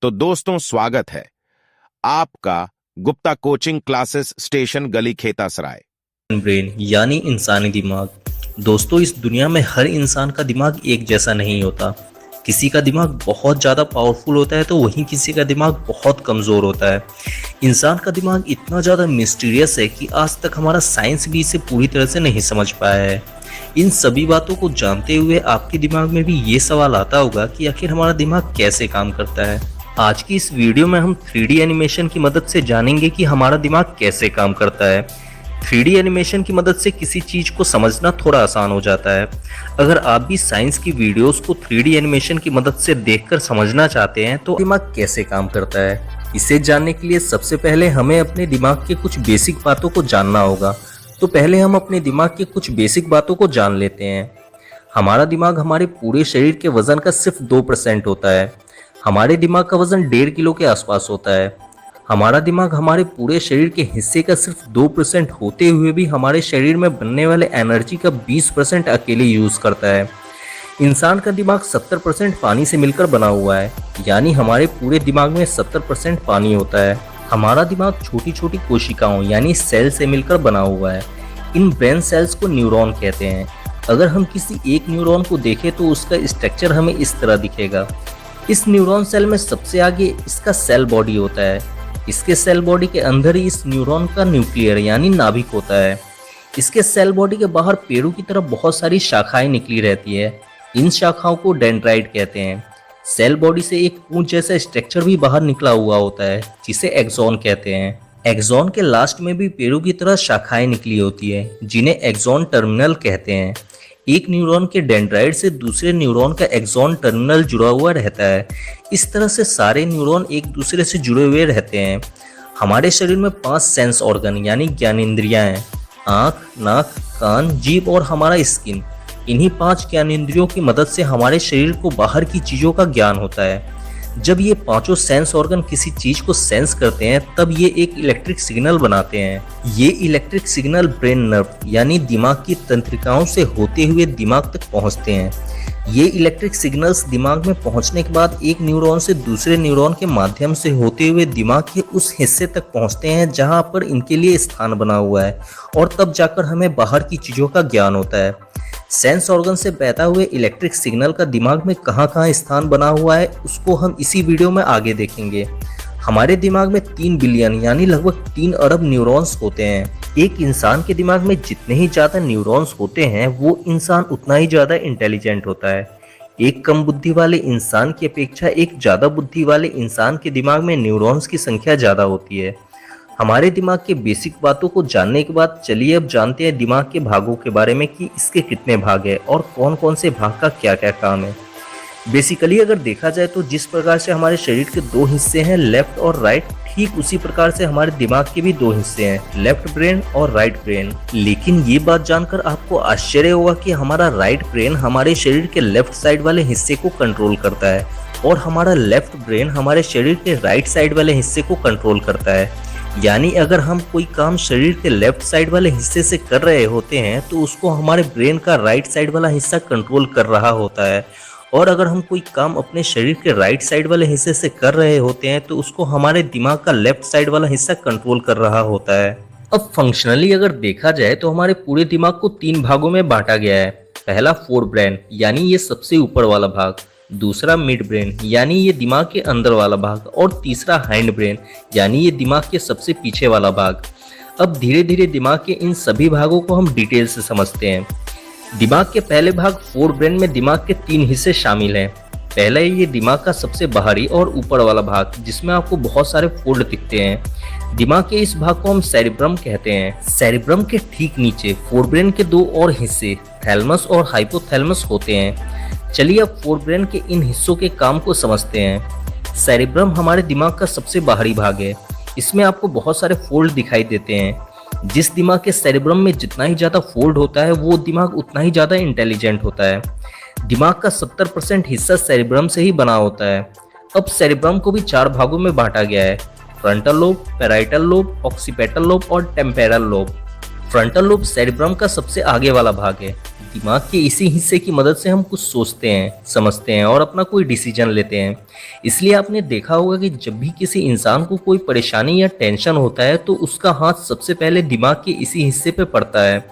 तो दोस्तों स्वागत है आपका गुप्ता कोचिंग क्लासेस स्टेशन गली खेतासराय। ब्रेन यानी इंसानी दिमाग। दोस्तों, इस दुनिया में हर इंसान का दिमाग एक जैसा नहीं होता। किसी का दिमाग बहुत ज़्यादा पावरफुल होता है तो वहीं किसी का दिमाग बहुत कमज़ोर होता है। इंसान का दिमाग इतना ज़्यादा मिस्टीरियस है कि आज तक हमारा साइंस भी इसे पूरी तरह से नहीं समझ पाया है। इन सभी बातों को जानते हुए आपके दिमाग में भी ये सवाल आता होगा कि आखिर हमारा दिमाग कैसे काम करता है। आज की इस वीडियो में हम 3D एनिमेशन की मदद से जानेंगे कि हमारा दिमाग कैसे काम करता है। 3D एनिमेशन की मदद से किसी चीज़ को समझना थोड़ा आसान हो जाता है। अगर आप भी साइंस की वीडियोस को 3D एनिमेशन की मदद से देखकर समझना चाहते हैं तो दिमाग कैसे काम करता है, इसे जानने के लिए सबसे पहले हमें अपने दिमाग के कुछ बेसिक बातों को जानना होगा। तो पहले हम अपने दिमाग के कुछ बेसिक बातों को जान लेते हैं। हमारा दिमाग हमारे पूरे शरीर के वजन का सिर्फ 2% होता है। हमारे दिमाग का वजन 1.5 किलो के आसपास होता है। हमारा दिमाग हमारे पूरे शरीर के हिस्से का सिर्फ 2% होते हुए भी हमारे शरीर में बनने वाले एनर्जी का 20% अकेले यूज करता है। इंसान का दिमाग 70% पानी से मिलकर बना हुआ है, यानी हमारे पूरे दिमाग में 70% पानी होता है। हमारा दिमाग छोटी छोटी कोशिकाओं यानी सेल से मिलकर बना हुआ है। इन ब्रेन सेल्स को न्यूरॉन कहते हैं। अगर हम किसी एक न्यूरॉन को देखें तो उसका स्ट्रक्चर हमें इस तरह दिखेगा। इस न्यूरॉन सेल में सबसे आगे इसका सेल बॉडी होता है। इसके सेल बॉडी के अंदर ही इस न्यूरॉन का न्यूक्लियर यानी नाभिक होता है। इसके सेल बॉडी के बाहर पेड़ों की तरह बहुत सारी शाखाएं निकली रहती है। इन शाखाओं को डेंड्राइट कहते हैं। सेल बॉडी से एक पूंछ जैसा स्ट्रक्चर भी बाहर निकला हुआ होता है जिसे एक्सॉन कहते हैं। एक्सॉन के लास्ट में भी पेड़ों की तरह शाखाएं निकली होती है जिन्हें एक्सॉन टर्मिनल कहते हैं। एक न्यूरॉन के डेंड्राइट से दूसरे न्यूरॉन का एक्सॉन टर्मिनल जुड़ा हुआ रहता है। इस तरह से सारे न्यूरॉन एक दूसरे से जुड़े हुए रहते हैं। हमारे शरीर में 5 सेंस ऑर्गन यानी ज्ञानेंद्रियां हैं: आँख, नाक, कान, जीभ और हमारा स्किन। इन्हीं 5 ज्ञानेंद्रियों की मदद से हमारे शरीर को बाहर की चीज़ों का ज्ञान होता है। जब ये 5 सेंस ऑर्गन किसी चीज को सेंस करते हैं तब ये एक इलेक्ट्रिक सिग्नल बनाते हैं। ये इलेक्ट्रिक सिग्नल ब्रेन नर्व यानी दिमाग की तंत्रिकाओं से होते हुए दिमाग तक पहुंचते हैं। ये इलेक्ट्रिक सिग्नल्स दिमाग में पहुंचने के बाद एक न्यूरॉन से दूसरे न्यूरॉन के माध्यम से होते हुए दिमाग के उस हिस्से तक पहुंचते हैं जहां पर इनके लिए स्थान बना हुआ है, और तब जाकर हमें बाहर की चीजों का ज्ञान होता है। सेंस ऑर्गन से बहता हुए इलेक्ट्रिक सिग्नल का दिमाग में कहाँ स्थान बना हुआ है उसको हम इसी वीडियो में आगे देखेंगे। हमारे दिमाग में 3 बिलियन यानी लगभग 3 अरब न्यूरॉन्स होते हैं। एक इंसान के दिमाग में जितने ही ज़्यादा न्यूरॉन्स होते हैं वो इंसान उतना ही ज़्यादा इंटेलिजेंट होता है। एक कम बुद्धि वाले इंसान की अपेक्षा एक ज़्यादा बुद्धि वाले इंसान के दिमाग में न्यूरॉन्स की संख्या ज़्यादा होती है। हमारे दिमाग के बेसिक बातों को जानने के बाद चलिए अब जानते हैं दिमाग के भागों के बारे में कि इसके कितने भाग हैं और कौन कौन से भाग का क्या क्या काम है। बेसिकली अगर देखा जाए तो जिस प्रकार से हमारे शरीर के 2 हिस्से हैं, लेफ्ट और राइट, ठीक उसी प्रकार से हमारे दिमाग के भी 2 हिस्से हैं, लेफ्ट ब्रेन और राइट ब्रेन। लेकिन ये बात जानकर आपको आश्चर्य होगा कि हमारा राइट ब्रेन हमारे शरीर के लेफ्ट साइड वाले हिस्से को कंट्रोल करता है और हमारा लेफ्ट ब्रेन हमारे शरीर के राइट साइड वाले हिस्से को कंट्रोल करता है। यानी अगर हम कोई काम शरीर के लेफ्ट साइड वाले हिस्से से कर रहे होते हैं तो उसको हमारे ब्रेन का राइट साइड वाला हिस्सा कंट्रोल कर रहा होता है, और अगर हम कोई काम अपने शरीर के राइट साइड वाले हिस्से से कर रहे होते हैं तो उसको हमारे दिमाग का लेफ्ट साइड वाला हिस्सा कंट्रोल कर रहा होता है। अब फंक्शनली अगर देखा जाए तो हमारे पूरे दिमाग को 3 भागों में बांटा गया है। पहला फोर ब्रेन यानी ये सबसे ऊपर वाला भाग, दूसरा मिड ब्रेन यानी ये दिमाग के अंदर वाला भाग, और तीसरा हैंड ब्रेन यानी ये दिमाग के सबसे पीछे वाला भाग। अब धीरे धीरे दिमाग के इन सभी भागों को हम डिटेल से समझते हैं। दिमाग के पहले भाग फोर ब्रेन में दिमाग के 3 हिस्से शामिल हैं। पहला ये दिमाग का सबसे बाहरी और ऊपर वाला भाग जिसमें आपको बहुत सारे फोल्ड दिखते हैं। दिमाग के इस भाग को हम सेरिब्रम कहते हैं। सेरिब्रम के ठीक नीचे फोरब्रेन के 2 और हिस्से थैलमस और हाइपोथैलमस होते हैं। चलिए अब फोरब्रेन के इन हिस्सों के काम को समझते हैं। सेरिब्रम हमारे दिमाग का सबसे बाहरी भाग है। इसमें आपको बहुत सारे फोल्ड दिखाई देते हैं। जिस दिमाग के सेरिब्रम में जितना ही ज़्यादा फोल्ड होता है वो दिमाग उतना ही ज़्यादा इंटेलिजेंट होता है। दिमाग का 70% हिस्सा सेरिब्रम से ही बना होता है। अब सेरिब्रम को भी 4 भागों में बांटा गया है: frontal lobe, parietal lobe, occipital lobe और temporal lobe. Frontal lobe cerebrum का सबसे आगे वाला भाग है। दिमाग के इसी हिस्से की मदद से हम कुछ सोचते हैं, समझते हैं और अपना कोई डिसीजन लेते हैं। इसलिए आपने देखा होगा कि जब भी किसी इंसान को कोई परेशानी या टेंशन होता है तो उसका हाथ सबसे पहले दिमाग के इसी हिस्से पे पड़ता है।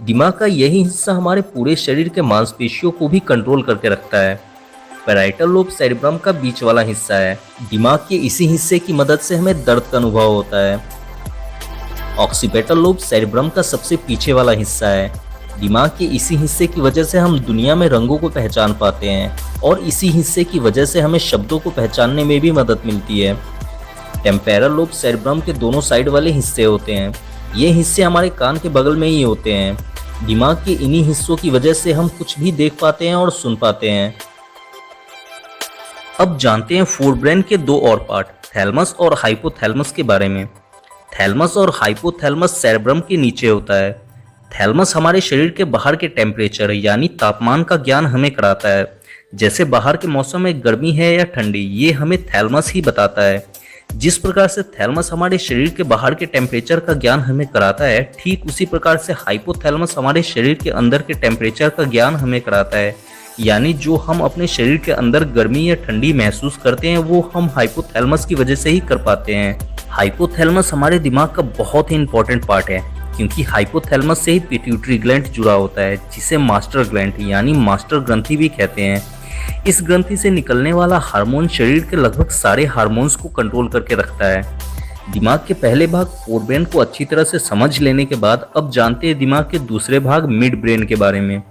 दिमाग का यही हिस्सा हमारे पूरे शरीर के मांसपेशियों को भी कंट्रोल करके रखता है। पैराइटल लोब सेरिब्रम का बीच वाला हिस्सा है। दिमाग के इसी हिस्से की मदद से हमें दर्द का अनुभव होता है। ऑक्सीपिटल लोब सेरिब्रम का सबसे पीछे वाला हिस्सा है। दिमाग के इसी हिस्से की वजह से हम दुनिया में रंगों को पहचान पाते हैं और इसी हिस्से की वजह से हमें शब्दों को पहचानने में भी मदद मिलती है। टेम्पोरल लोब सेरिब्रम के दोनों साइड वाले हिस्से होते हैं। ये हिस्से हमारे कान के बगल में ही होते हैं। दिमाग के इन्हीं हिस्सों की वजह से हम कुछ भी देख पाते हैं और सुन पाते हैं। अब जानते हैं फोरब्रेन के दो और पार्ट, थैलमस और हाइपोथैलमस के बारे में। थैलमस और हाइपोथैलमस सेरेब्रम के नीचे होता है। थैलमस हमारे शरीर के बाहर के टेम्परेचर यानी तापमान का ज्ञान हमें कराता है। जैसे बाहर के मौसम में गर्मी है या ठंडी, ये हमें थैलमस ही बताता है। जिस प्रकार से थैलमस हमारे शरीर के बाहर के टेम्परेचर का ज्ञान हमें कराता है, ठीक उसी प्रकार से हाइपोथैलमस हमारे शरीर के अंदर के टेम्परेचर का ज्ञान हमें कराता है। यानी जो हम अपने शरीर के अंदर गर्मी या ठंडी महसूस करते हैं वो हम हाइपोथैलमस की वजह से ही कर पाते हैं। हाइपोथैलमस हमारे दिमाग का बहुत ही इंपॉर्टेंट पार्ट है, क्योंकि हाइपोथैलमस से ही पिट्यूटरी ग्लैंड जुड़ा होता है, जिसे मास्टर ग्लैंड यानी मास्टर ग्रंथि भी कहते हैं। इस ग्रंथि से निकलने वाला हार्मोन शरीर के लगभग सारे हार्मोन्स को कंट्रोल करके रखता है। दिमाग के पहले भाग फोरब्रेन को अच्छी तरह से समझ लेने के बाद अब जानते हैं दिमाग के दूसरे भाग मिड ब्रेन के बारे में।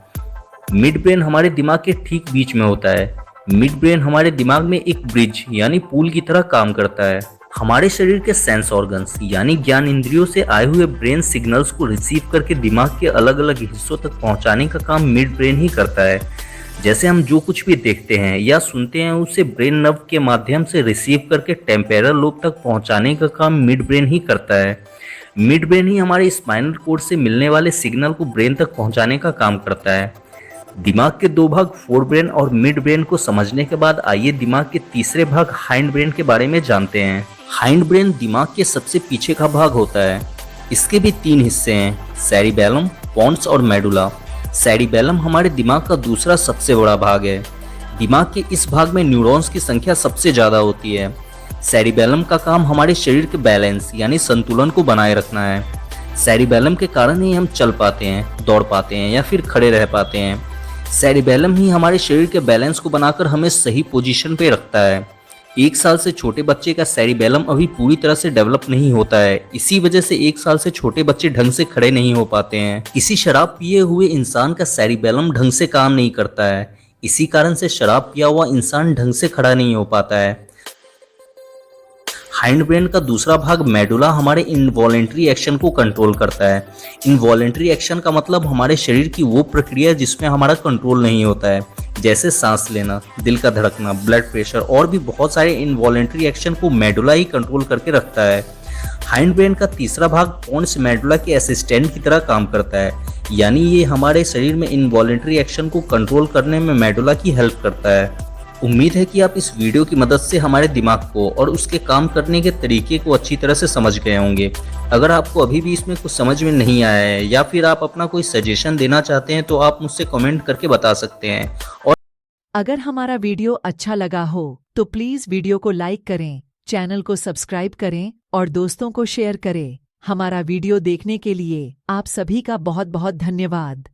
मिड ब्रेन हमारे दिमाग के ठीक बीच में होता है। मिड ब्रेन हमारे दिमाग में एक ब्रिज यानी पुल की तरह काम करता है। हमारे शरीर के सेंस ऑर्गन्स यानी ज्ञान इंद्रियों से आए हुए ब्रेन सिग्नल्स को रिसीव करके दिमाग के अलग अलग हिस्सों तक पहुंचाने का काम मिड ब्रेन ही करता है। जैसे हम जो कुछ भी देखते हैं या सुनते हैं उसे ब्रेन नर्व के माध्यम से रिसीव करके टेम्पोरल लोब तक पहुंचाने का काम मिड ब्रेन ही करता है। मिड ब्रेन ही हमारे स्पाइनल कोड से मिलने वाले सिग्नल को ब्रेन तक पहुंचाने का काम करता है। दिमाग के दो भाग फोरब्रेन और मिड ब्रेन को समझने के बाद आइए दिमाग के तीसरे भाग हाइंड ब्रेन के बारे में जानते हैं। हाइंड ब्रेन दिमाग के सबसे पीछे का भाग होता है। इसके भी तीन हिस्से हैं, सेरिबेलम, पोन्स और मेडुला। सेरिबेलम हमारे दिमाग का दूसरा सबसे बड़ा भाग है। दिमाग के इस भाग में न्यूरॉन्स की संख्या सबसे ज़्यादा होती है। सेरिबेलम का काम हमारे शरीर के बैलेंस यानी संतुलन को बनाए रखना है। सेरिबेलम के कारण ही हम चल पाते हैं, दौड़ पाते हैं या फिर खड़े रह पाते हैं। सेरिबेलम ही हमारे शरीर के बैलेंस को बनाकर हमें सही पोजीशन पे रखता है। 1 साल से छोटे बच्चे का सेरिबेलम अभी पूरी तरह से डेवलप नहीं होता है। इसी वजह से 1 साल से छोटे बच्चे ढंग से खड़े नहीं हो पाते हैं। किसी शराब पिए हुए इंसान का सेरिबेलम ढंग से काम नहीं करता है। इसी कारण से शराब पिया हुआ इंसान ढंग से खड़ा नहीं हो पाता है। हाइंड ब्रेन का दूसरा भाग मेडुला हमारे इनवॉलेंट्री एक्शन को कंट्रोल करता है। इनवॉलेंट्री एक्शन का मतलब हमारे शरीर की वो प्रक्रिया जिसमें हमारा कंट्रोल नहीं होता है, जैसे सांस लेना, दिल का धड़कना, ब्लड प्रेशर और भी बहुत सारे इनवॉलेंट्री एक्शन को मेडुला ही कंट्रोल करके रखता है। हाइंड ब्रेन का तीसरा भाग पोन्स मेडुला के असिस्टेंट की तरह काम करता है, यानी ये हमारे शरीर में इनवॉलेंट्री एक्शन को कंट्रोल करने में मेडुला की हेल्प करता है। उम्मीद है कि आप इस वीडियो की मदद से हमारे दिमाग को और उसके काम करने के तरीके को अच्छी तरह से समझ गए होंगे। अगर आपको अभी भी इसमें कुछ समझ में नहीं आया है या फिर आप अपना कोई सजेशन देना चाहते हैं तो आप मुझसे कमेंट करके बता सकते हैं। और अगर हमारा वीडियो अच्छा लगा हो तो प्लीज़ वीडियो को लाइक करें, चैनल को सब्सक्राइब करें और दोस्तों को शेयर करें। हमारा वीडियो देखने के लिए आप सभी का बहुत बहुत धन्यवाद।